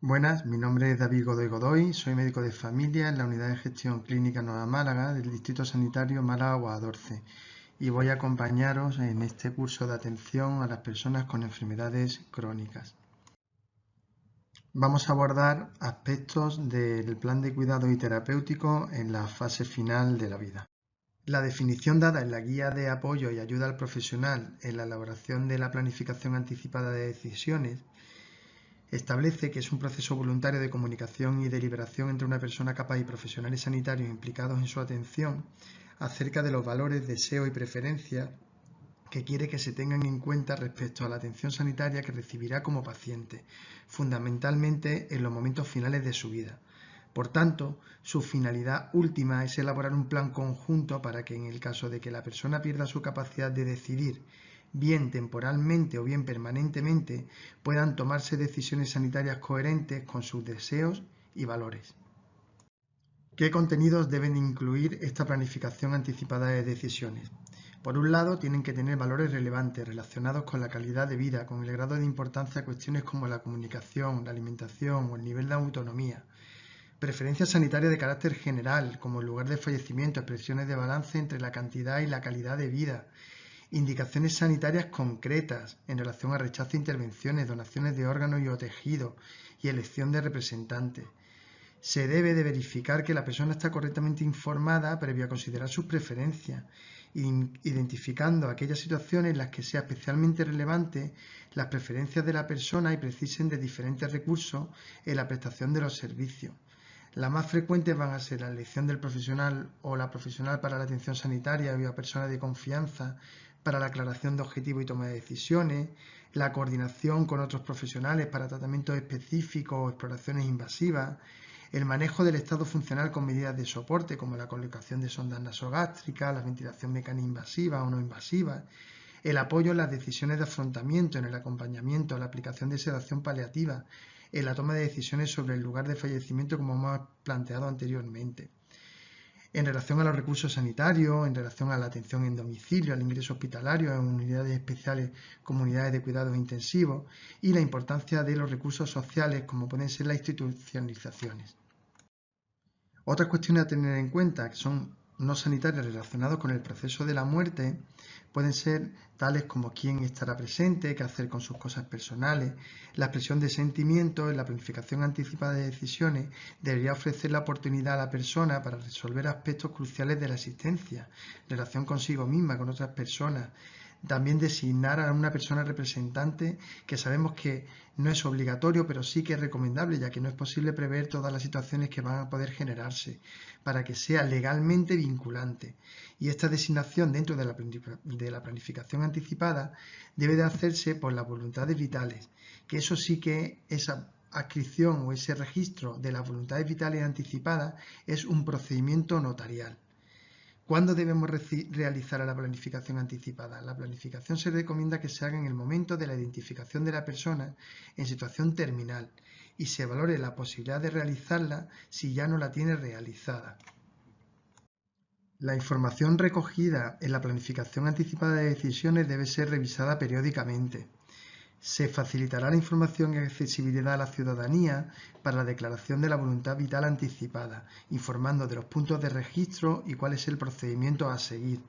Buenas, mi nombre es David Godoy Godoy, soy médico de familia en la Unidad de Gestión Clínica Nueva Málaga del Distrito Sanitario Málaga-Guadalhorce y voy a acompañaros en este curso de atención a las personas con enfermedades crónicas. Vamos a abordar aspectos del plan de cuidado y terapéutico en la fase final de la vida. La definición dada en la guía de apoyo y ayuda al profesional en la elaboración de la planificación anticipada de decisiones establece que es un proceso voluntario de comunicación y deliberación entre una persona capaz y profesionales sanitarios implicados en su atención acerca de los valores, deseos y preferencias que quiere que se tengan en cuenta respecto a la atención sanitaria que recibirá como paciente, fundamentalmente en los momentos finales de su vida. Por tanto, su finalidad última es elaborar un plan conjunto para que en el caso de que la persona pierda su capacidad de decidir, bien temporalmente o bien permanentemente, puedan tomarse decisiones sanitarias coherentes con sus deseos y valores. ¿Qué contenidos deben incluir esta planificación anticipada de decisiones? Por un lado, tienen que tener valores relevantes relacionados con la calidad de vida, con el grado de importancia a cuestiones como la comunicación, la alimentación o el nivel de autonomía. Preferencias sanitarias de carácter general, como el lugar de fallecimiento, expresiones de balance entre la cantidad y la calidad de vida. Indicaciones sanitarias concretas en relación a rechazo de intervenciones, donaciones de órganos y o tejidos y elección de representantes. Se debe de verificar que la persona está correctamente informada previo a considerar sus preferencias, identificando aquellas situaciones en las que sea especialmente relevante las preferencias de la persona y precisen de diferentes recursos en la prestación de los servicios. Las más frecuentes van a ser la elección del profesional o la profesional para la atención sanitaria o a persona de confianza para la aclaración de objetivos y toma de decisiones, la coordinación con otros profesionales para tratamientos específicos o exploraciones invasivas, el manejo del estado funcional con medidas de soporte como la colocación de sondas nasogástricas, la ventilación mecánica invasiva o no invasiva, el apoyo en las decisiones de afrontamiento, en el acompañamiento, la aplicación de sedación paliativa, en la toma de decisiones sobre el lugar de fallecimiento como hemos planteado anteriormente. En relación a los recursos sanitarios, en relación a la atención en domicilio, al ingreso hospitalario, en unidades especiales como unidades de cuidados intensivos y la importancia de los recursos sociales como pueden ser las institucionalizaciones. Otras cuestiones a tener en cuenta que son no sanitarias relacionadas con el proceso de la muerte pueden ser tales como quién estará presente, qué hacer con sus cosas personales. La expresión de sentimientos en la planificación anticipada de decisiones debería ofrecer la oportunidad a la persona para resolver aspectos cruciales de la existencia, relación consigo misma, con otras personas. También designar a una persona representante que sabemos que no es obligatorio, pero sí que es recomendable, ya que no es posible prever todas las situaciones que van a poder generarse, para que sea legalmente vinculante. Y esta designación dentro de la planificación anticipada debe de hacerse por las voluntades vitales, que eso sí que esa adscripción o ese registro de las voluntades vitales anticipadas es un procedimiento notarial. ¿Cuándo debemos realizar la planificación anticipada? La planificación se recomienda que se haga en el momento de la identificación de la persona en situación terminal y se valore la posibilidad de realizarla si ya no la tiene realizada. La información recogida en la planificación anticipada de decisiones debe ser revisada periódicamente. Se facilitará la información y accesibilidad a la ciudadanía para la declaración de la voluntad vital anticipada, informando de los puntos de registro y cuál es el procedimiento a seguir.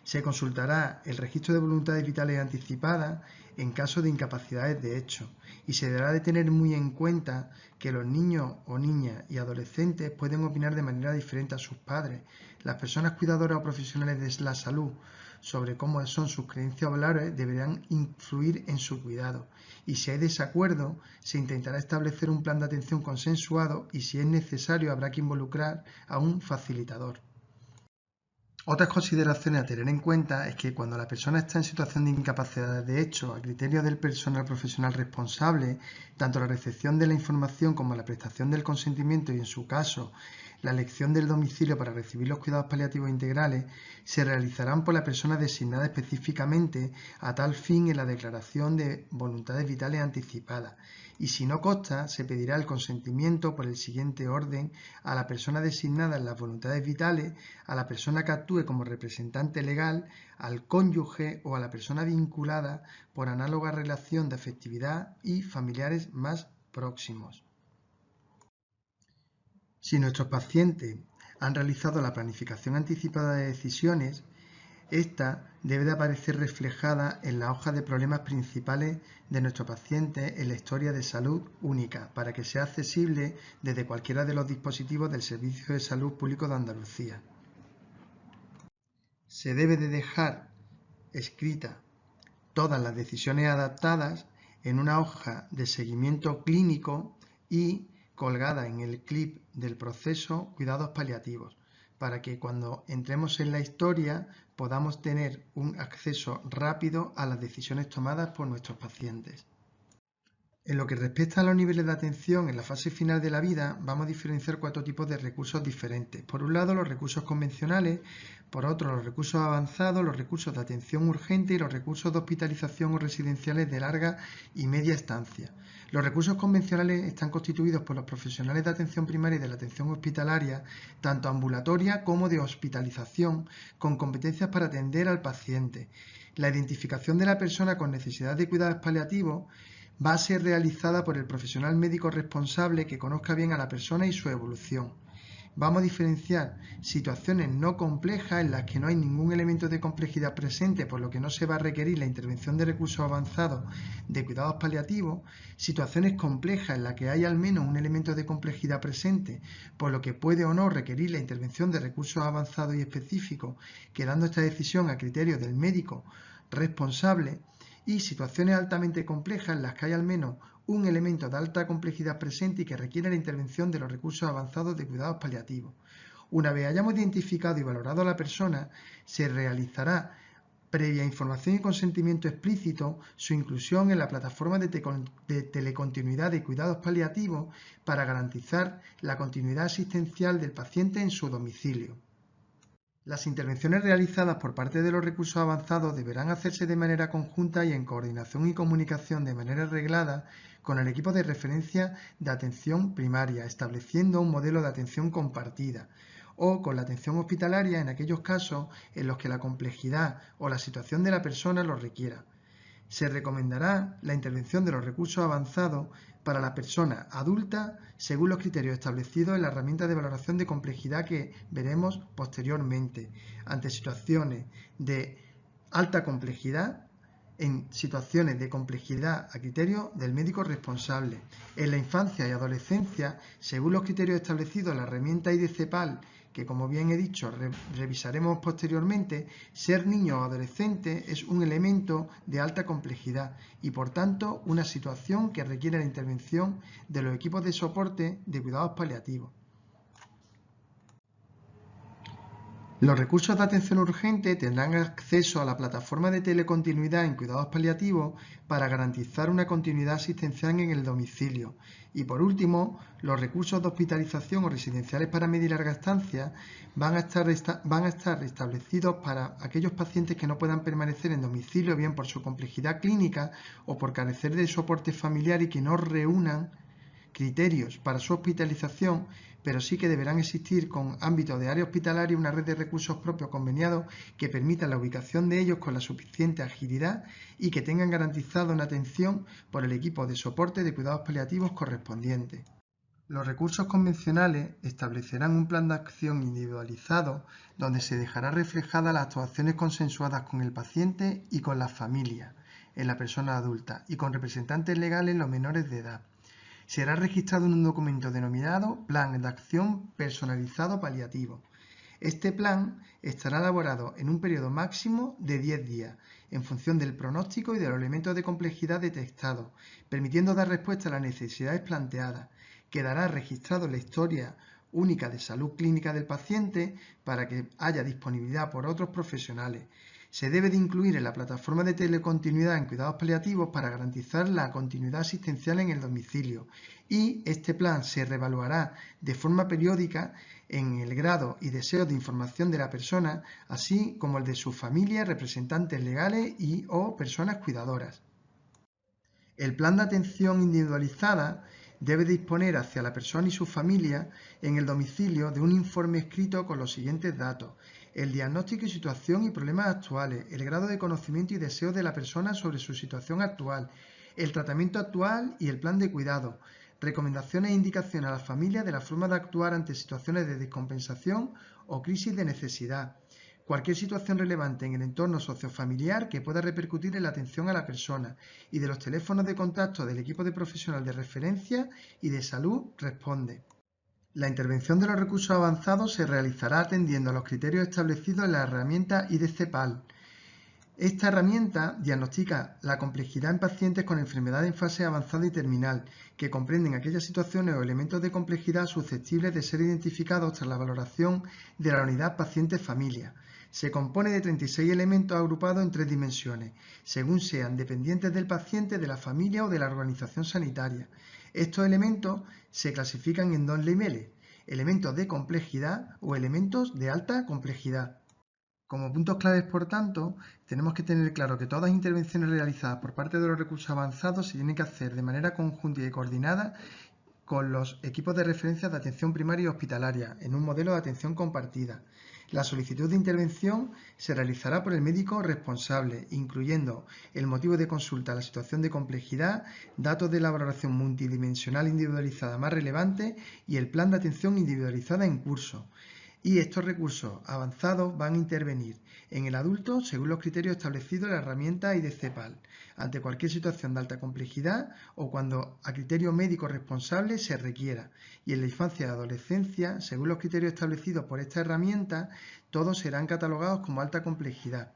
Se consultará el registro de voluntades vitales anticipadas en caso de incapacidades de hecho y se deberá de tener muy en cuenta que los niños o niñas y adolescentes pueden opinar de manera diferente a sus padres. Las personas cuidadoras o profesionales de la salud sobre cómo son sus creencias o valores deberán influir en su cuidado y si hay desacuerdo se intentará establecer un plan de atención consensuado y si es necesario habrá que involucrar a un facilitador. Otras consideraciones a tener en cuenta es que cuando la persona está en situación de incapacidad de hecho, a criterio del personal profesional responsable, tanto la recepción de la información como la prestación del consentimiento y, en su caso, la elección del domicilio para recibir los cuidados paliativos integrales, se realizarán por la persona designada específicamente a tal fin en la declaración de voluntades vitales anticipadas. Y si no consta, se pedirá el consentimiento por el siguiente orden a la persona designada en las voluntades vitales, a la persona que actúe como representante legal, al cónyuge o a la persona vinculada por análoga relación de afectividad y familiares más próximos. Si nuestros pacientes han realizado la planificación anticipada de decisiones, esta debe de aparecer reflejada en la hoja de problemas principales de nuestro paciente en la historia de salud única, para que sea accesible desde cualquiera de los dispositivos del Servicio de Salud Público de Andalucía. Se debe de dejar escrita todas las decisiones adaptadas en una hoja de seguimiento clínico y colgada en el clip del proceso Cuidados Paliativos, para que cuando entremos en la historia podamos tener un acceso rápido a las decisiones tomadas por nuestros pacientes. En lo que respecta a los niveles de atención en la fase final de la vida, vamos a diferenciar 4 tipos de recursos diferentes. Por un lado, los recursos convencionales, por otro, los recursos avanzados, los recursos de atención urgente y los recursos de hospitalización o residenciales de larga y media estancia. Los recursos convencionales están constituidos por los profesionales de atención primaria y de la atención hospitalaria, tanto ambulatoria como de hospitalización, con competencias para atender al paciente. La identificación de la persona con necesidad de cuidados paliativos va a ser realizada por el profesional médico responsable que conozca bien a la persona y su evolución. Vamos a diferenciar situaciones no complejas en las que no hay ningún elemento de complejidad presente, por lo que no se va a requerir la intervención de recursos avanzados de cuidados paliativos, situaciones complejas en las que hay al menos un elemento de complejidad presente, por lo que puede o no requerir la intervención de recursos avanzados y específicos, quedando esta decisión a criterio del médico responsable, y situaciones altamente complejas en las que hay al menos un elemento de alta complejidad presente y que requiere la intervención de los recursos avanzados de cuidados paliativos. Una vez hayamos identificado y valorado a la persona, se realizará, previa información y consentimiento explícito, su inclusión en la plataforma de telecontinuidad de cuidados paliativos para garantizar la continuidad asistencial del paciente en su domicilio. Las intervenciones realizadas por parte de los recursos avanzados deberán hacerse de manera conjunta y en coordinación y comunicación de manera reglada con el equipo de referencia de atención primaria, estableciendo un modelo de atención compartida, o con la atención hospitalaria en aquellos casos en los que la complejidad o la situación de la persona lo requiera. Se recomendará la intervención de los recursos avanzados para la persona adulta según los criterios establecidos en la herramienta de valoración de complejidad que veremos posteriormente, ante situaciones de alta complejidad, en situaciones de complejidad a criterio del médico responsable. En la infancia y adolescencia, según los criterios establecidos en la herramienta IDCEPAL, que como bien he dicho revisaremos posteriormente, ser niño o adolescente es un elemento de alta complejidad y por tanto una situación que requiere la intervención de los equipos de soporte de cuidados paliativos. Los recursos de atención urgente tendrán acceso a la plataforma de telecontinuidad en cuidados paliativos para garantizar una continuidad asistencial en el domicilio. Y por último, los recursos de hospitalización o residenciales para media y larga estancia van a estar establecidos para aquellos pacientes que no puedan permanecer en domicilio, bien por su complejidad clínica o por carecer de soporte familiar y que no reúnan criterios para su hospitalización, pero sí que deberán existir con ámbito de área hospitalaria una red de recursos propios conveniados que permitan la ubicación de ellos con la suficiente agilidad y que tengan garantizada una atención por el equipo de soporte de cuidados paliativos correspondiente. Los recursos convencionales establecerán un plan de acción individualizado donde se dejará reflejadas las actuaciones consensuadas con el paciente y con la familia en la persona adulta y con representantes legales en los menores de edad. Será registrado en un documento denominado Plan de Acción Personalizado Paliativo. Este plan estará elaborado en un periodo máximo de 10 días, en función del pronóstico y de los elementos de complejidad detectados, permitiendo dar respuesta a las necesidades planteadas. Quedará registrado en la historia única de salud clínica del paciente para que haya disponibilidad por otros profesionales. Se debe de incluir en la plataforma de telecontinuidad en cuidados paliativos para garantizar la continuidad asistencial en el domicilio y este plan se reevaluará de forma periódica en el grado y deseos de información de la persona, así como el de su familia, representantes legales y o personas cuidadoras. El plan de atención individualizada debe disponer hacia la persona y su familia en el domicilio de un informe escrito con los siguientes datos: el diagnóstico y situación y problemas actuales, el grado de conocimiento y deseo de la persona sobre su situación actual, el tratamiento actual y el plan de cuidado, recomendaciones e indicaciones a las familias de la forma de actuar ante situaciones de descompensación o crisis de necesidad. Cualquier situación relevante en el entorno sociofamiliar que pueda repercutir en la atención a la persona y de los teléfonos de contacto del equipo de profesional de referencia y de salud responde. La intervención de los recursos avanzados se realizará atendiendo a los criterios establecidos en la herramienta IDC-PAL. Esta herramienta diagnostica la complejidad en pacientes con enfermedad en fase avanzada y terminal, que comprenden aquellas situaciones o elementos de complejidad susceptibles de ser identificados tras la valoración de la unidad paciente-familia. Se compone de 36 elementos agrupados en 3 dimensiones, según sean dependientes del paciente, de la familia o de la organización sanitaria. Estos elementos se clasifican en 2 niveles: elementos de complejidad o elementos de alta complejidad. Como puntos claves, por tanto, tenemos que tener claro que todas las intervenciones realizadas por parte de los recursos avanzados se tienen que hacer de manera conjunta y coordinada con los equipos de referencia de atención primaria y hospitalaria, en un modelo de atención compartida. La solicitud de intervención se realizará por el médico responsable, incluyendo el motivo de consulta, la situación de complejidad, datos de la valoración multidimensional individualizada más relevante y el plan de atención individualizada en curso. Y estos recursos avanzados van a intervenir en el adulto según los criterios establecidos en la herramienta IDC-PAL, ante cualquier situación de alta complejidad o cuando a criterio médico responsable se requiera, y en la infancia y adolescencia, según los criterios establecidos por esta herramienta, todos serán catalogados como alta complejidad.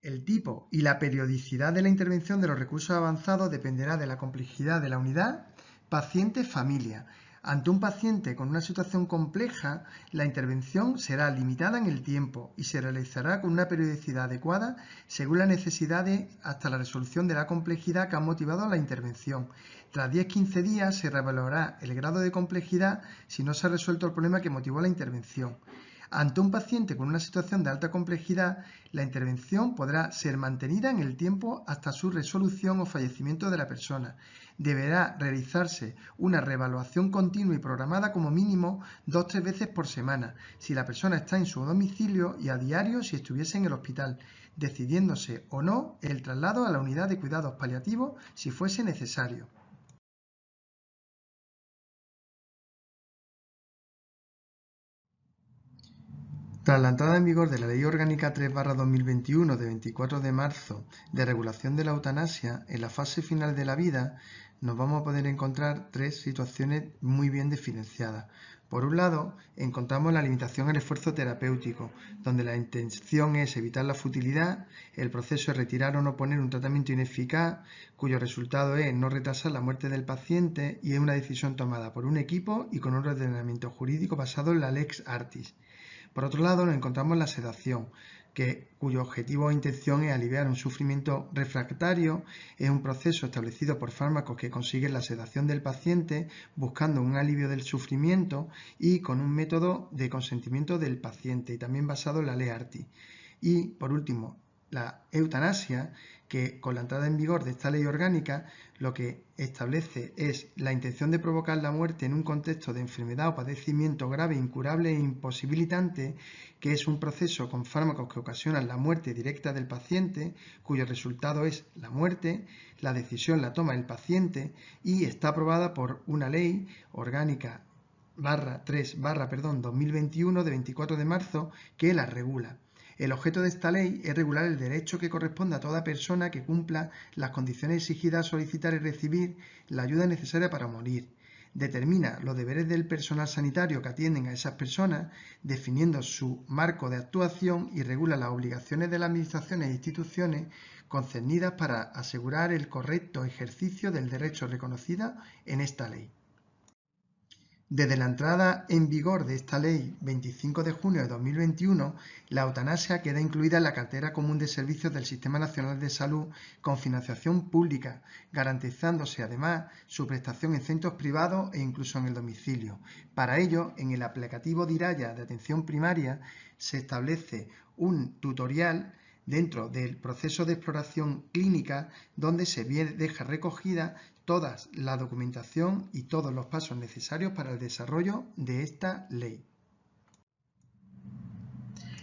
El tipo y la periodicidad de la intervención de los recursos avanzados dependerá de la complejidad de la unidad paciente-familia. Ante un paciente con una situación compleja, la intervención será limitada en el tiempo y se realizará con una periodicidad adecuada según las necesidades hasta la resolución de la complejidad que ha motivado la intervención. Tras 10-15 días se revalorará el grado de complejidad si no se ha resuelto el problema que motivó la intervención. Ante un paciente con una situación de alta complejidad, la intervención podrá ser mantenida en el tiempo hasta su resolución o fallecimiento de la persona. Deberá realizarse una reevaluación continua y programada como mínimo 2-3 veces por semana, si la persona está en su domicilio, y a diario si estuviese en el hospital, decidiéndose o no el traslado a la unidad de cuidados paliativos si fuese necesario. Tras la entrada en vigor de la Ley Orgánica 3/2021 de 24 de marzo de regulación de la eutanasia, en la fase final de la vida nos vamos a poder encontrar 3 situaciones muy bien diferenciadas. Por un lado, encontramos la limitación al esfuerzo terapéutico, donde la intención es evitar la futilidad, el proceso es retirar o no poner un tratamiento ineficaz, cuyo resultado es no retrasar la muerte del paciente, y es una decisión tomada por un equipo y con un ordenamiento jurídico basado en la Lex Artis. Por otro lado, nos encontramos la sedación, cuyo objetivo o intención es aliviar un sufrimiento refractario. Es un proceso establecido por fármacos que consiguen la sedación del paciente buscando un alivio del sufrimiento y con un método de consentimiento del paciente, y también basado en la Ley Artis. Y, por último, la eutanasia, que con la entrada en vigor de esta ley orgánica lo que establece es la intención de provocar la muerte en un contexto de enfermedad o padecimiento grave, incurable e imposibilitante, que es un proceso con fármacos que ocasionan la muerte directa del paciente, cuyo resultado es la muerte. La decisión la toma el paciente y está aprobada por una ley orgánica 2021 de 24 de marzo que la regula. El objeto de esta ley es regular el derecho que corresponde a toda persona que cumpla las condiciones exigidas a solicitar y recibir la ayuda necesaria para morir. Determina los deberes del personal sanitario que atienden a esas personas, definiendo su marco de actuación, y regula las obligaciones de las administraciones e instituciones concernidas para asegurar el correcto ejercicio del derecho reconocido en esta ley. Desde la entrada en vigor de esta ley, 25 de junio de 2021, la eutanasia queda incluida en la cartera común de servicios del Sistema Nacional de Salud con financiación pública, garantizándose además su prestación en centros privados e incluso en el domicilio. Para ello, en el aplicativo Diraya de atención primaria se establece un tutorial dentro del proceso de exploración clínica donde se deja recogida toda la documentación y todos los pasos necesarios para el desarrollo de esta ley.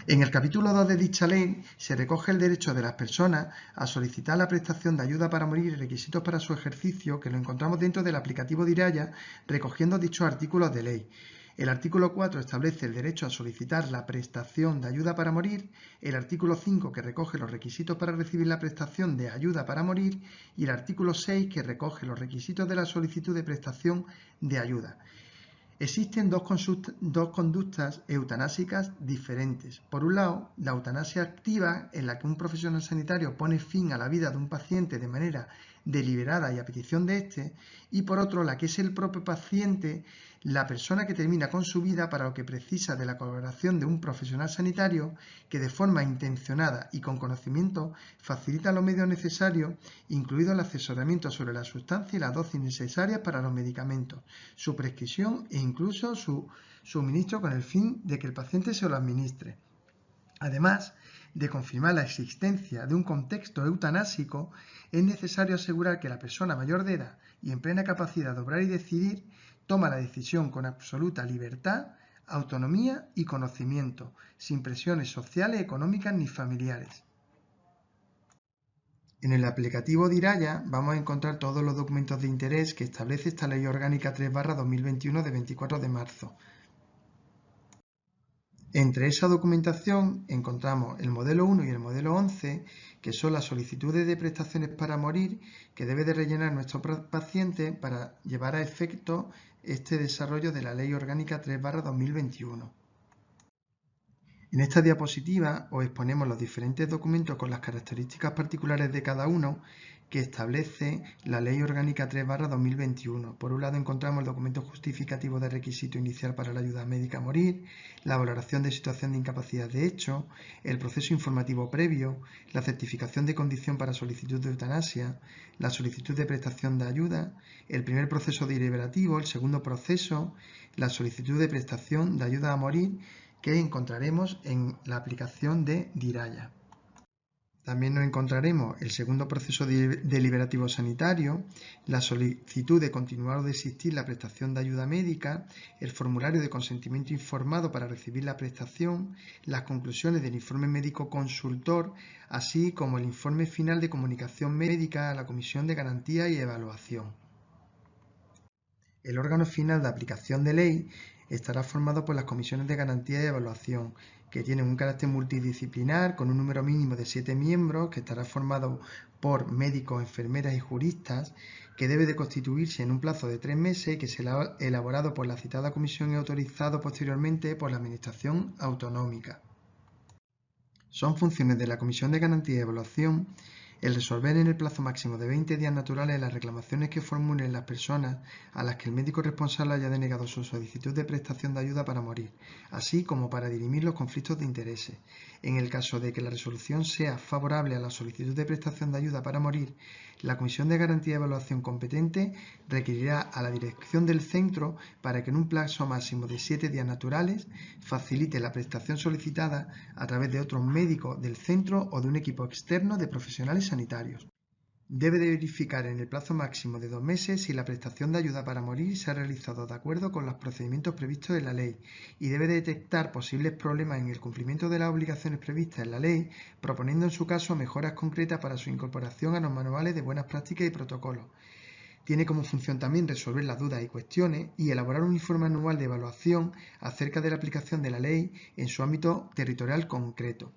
En el capítulo 2 de dicha ley se recoge el derecho de las personas a solicitar la prestación de ayuda para morir y requisitos para su ejercicio, que lo encontramos dentro del aplicativo Diraya, recogiendo dichos artículos de ley. El artículo 4 establece el derecho a solicitar la prestación de ayuda para morir, el artículo 5 que recoge los requisitos para recibir la prestación de ayuda para morir y el artículo 6 que recoge los requisitos de la solicitud de prestación de ayuda. Existen dos conductas eutanásicas diferentes. Por un lado, la eutanasia activa, en la que un profesional sanitario pone fin a la vida de un paciente de manera deliberada y a petición de éste, y por otro, la que es el propio paciente, la persona que termina con su vida para lo que precisa de la colaboración de un profesional sanitario que de forma intencionada y con conocimiento facilita los medios necesarios, incluido el asesoramiento sobre la sustancia y las dosis necesarias para los medicamentos, su prescripción e incluso su suministro con el fin de que el paciente se lo administre. Además de confirmar la existencia de un contexto eutanásico, es necesario asegurar que la persona mayor de edad y en plena capacidad de obrar y decidir toma la decisión con absoluta libertad, autonomía y conocimiento, sin presiones sociales, económicas ni familiares. En el aplicativo Diraya vamos a encontrar todos los documentos de interés que establece esta Ley Orgánica 3/2021 de 24 de marzo. Entre esa documentación encontramos el modelo 1 y el modelo 11, que son las solicitudes de prestaciones para morir que debe de rellenar nuestro paciente para llevar a efecto este desarrollo de la Ley Orgánica 3/2021. En esta diapositiva os exponemos los diferentes documentos con las características particulares de cada uno que establece la Ley Orgánica 3/2021. Por un lado encontramos el documento justificativo de requisito inicial para la ayuda médica a morir, la valoración de situación de incapacidad de hecho, el proceso informativo previo, la certificación de condición para solicitud de eutanasia, la solicitud de prestación de ayuda, el primer proceso deliberativo, el segundo proceso, la solicitud de prestación de ayuda a morir, que encontraremos en la aplicación de Diraya. También nos encontraremos el segundo proceso deliberativo sanitario, la solicitud de continuar o desistir la prestación de ayuda médica, el formulario de consentimiento informado para recibir la prestación, las conclusiones del informe médico consultor, así como el informe final de comunicación médica a la Comisión de Garantía y Evaluación. El órgano final de aplicación de ley estará formado por las comisiones de garantía y evaluación, que tienen un carácter multidisciplinar con un número mínimo de 7 miembros, que estará formado por médicos, enfermeras y juristas, que debe de constituirse en un plazo de 3 meses y que será elaborado por la citada comisión y autorizado posteriormente por la Administración Autonómica. Son funciones de la Comisión de Garantía y Evaluación el resolver en el plazo máximo de 20 días naturales las reclamaciones que formulen las personas a las que el médico responsable haya denegado su solicitud de prestación de ayuda para morir, así como para dirimir los conflictos de intereses. En el caso de que la resolución sea favorable a la solicitud de prestación de ayuda para morir, la Comisión de Garantía y Evaluación competente requerirá a la dirección del centro para que en un plazo máximo de 7 días naturales facilite la prestación solicitada a través de otros médicos del centro o de un equipo externo de profesionales sanitarios. Debe de verificar en el plazo máximo de 2 meses si la prestación de ayuda para morir se ha realizado de acuerdo con los procedimientos previstos en la ley y debe de detectar posibles problemas en el cumplimiento de las obligaciones previstas en la ley, proponiendo en su caso mejoras concretas para su incorporación a los manuales de buenas prácticas y protocolos. Tiene como función también resolver las dudas y cuestiones y elaborar un informe anual de evaluación acerca de la aplicación de la ley en su ámbito territorial concreto.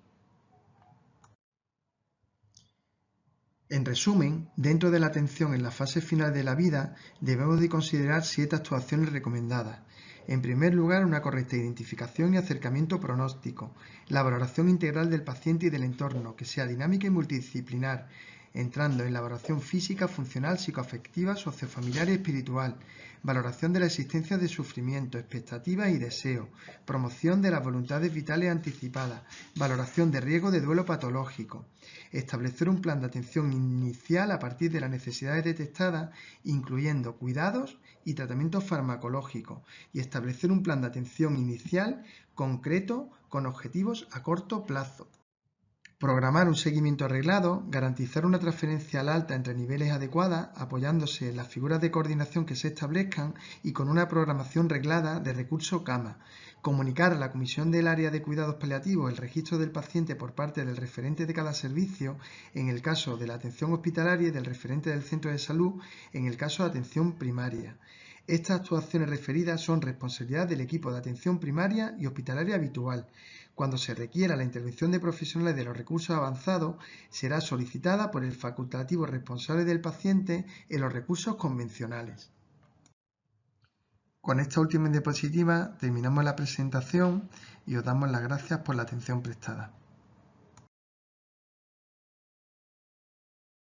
En resumen, dentro de la atención en la fase final de la vida, debemos de considerar 7 actuaciones recomendadas. En primer lugar, una correcta identificación y acercamiento pronóstico, la valoración integral del paciente y del entorno, que sea dinámica y multidisciplinar, entrando en la valoración física, funcional, psicoafectiva, sociofamiliar y espiritual, valoración de la existencia de sufrimiento, expectativas y deseos, promoción de las voluntades vitales anticipadas, valoración de riesgo de duelo patológico, establecer un plan de atención inicial a partir de las necesidades detectadas, incluyendo cuidados y tratamientos farmacológicos, y establecer un plan de atención inicial concreto con objetivos a corto plazo. Programar un seguimiento reglado, garantizar una transferencia al alta entre niveles adecuada, apoyándose en las figuras de coordinación que se establezcan y con una programación reglada de recurso CAMA. Comunicar a la Comisión del Área de Cuidados Paliativos el registro del paciente por parte del referente de cada servicio, en el caso de la atención hospitalaria, y del referente del centro de salud, en el caso de atención primaria. Estas actuaciones referidas son responsabilidad del equipo de atención primaria y hospitalaria habitual. Cuando se requiera la intervención de profesionales de los recursos avanzados, será solicitada por el facultativo responsable del paciente en los recursos convencionales. Con esta última diapositiva terminamos la presentación y os damos las gracias por la atención prestada.